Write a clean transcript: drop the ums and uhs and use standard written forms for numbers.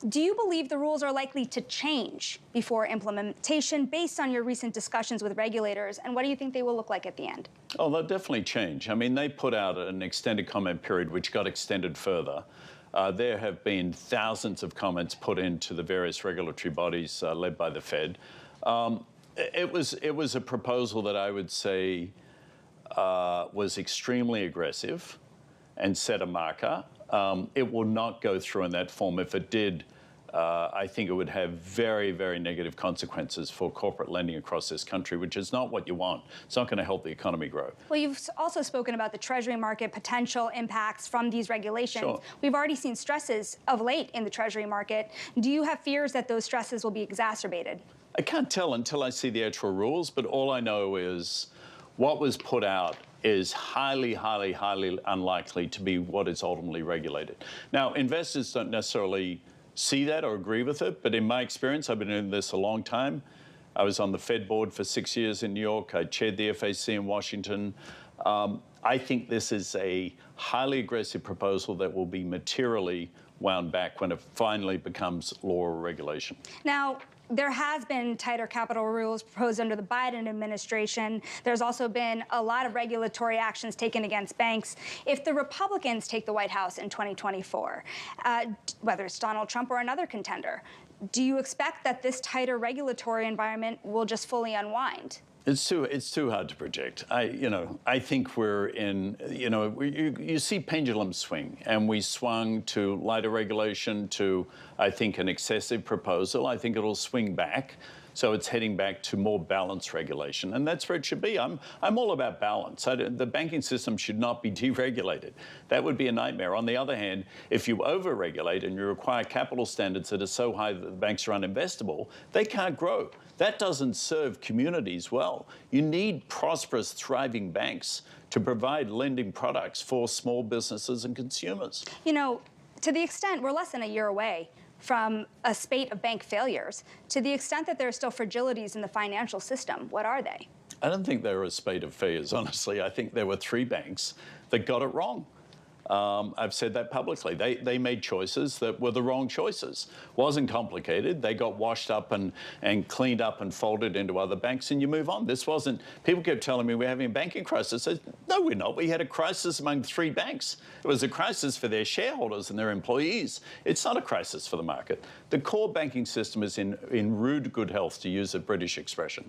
Do you believe the rules are likely to change before implementation based on your recent discussions with regulators? And what do you think they will look like at the end? Oh, they'll definitely change. I mean, they put out an extended comment period, which got extended further. There have been thousands of comments put into the various regulatory bodies led by the Fed. It was a proposal that I would say was extremely aggressive and set a marker. It will not go through in that form. If it did, I think it would have very, very negative consequences for corporate lending across this country, which is not what you want. It's not going to help the economy grow. Well, you've also spoken about the Treasury market, potential impacts from these regulations. Sure. We've already seen stresses of late in the Treasury market. Do you have fears that those stresses will be exacerbated? I can't tell until I see the actual rules, but all I know is what was put out is highly, highly, highly unlikely to be what is ultimately regulated. Now, investors don't necessarily see that or agree with it, but in my experience, I've been doing this a long time. I was on the Fed board for 6 years in New York. I chaired the FAC in Washington. I think this is a highly aggressive proposal that will be materially wound back when it finally becomes law or regulation. Now, there has been tighter capital rules proposed under the Biden administration. There's also been a lot of regulatory actions taken against banks. If the Republicans take the White House in 2024, whether it's Donald Trump or another contender, do you expect that this tighter regulatory environment will just fully unwind? It's too hard to predict. I think we're in, you see pendulums swing, and we swung to lighter regulation to, I think, an excessive proposal. I think it'll swing back. So it's heading back to more balanced regulation, and that's where it should be. I'm all about balance. The banking system should not be deregulated. That would be a nightmare. On the other hand, if you overregulate and you require capital standards that are so high that the banks are uninvestable, they can't grow. That doesn't serve communities well. You need prosperous, thriving banks to provide lending products for small businesses and consumers. You know, to the extent we're less than a year away from a spate of bank failures, to the extent that there are still fragilities in the financial system, what are they? I don't think there were a spate of failures, honestly. I think there were 3 banks that got it wrong. I've said that publicly. They made choices that were the wrong choices. Wasn't complicated. They got washed up and cleaned up and folded into other banks, and you move on. This wasn't, people kept telling me we're having a banking crisis. I said, no, we're not. We had a crisis among 3 banks. It was a crisis for their shareholders and their employees. It's not a crisis for the market. The core banking system is in rude good health, to use a British expression.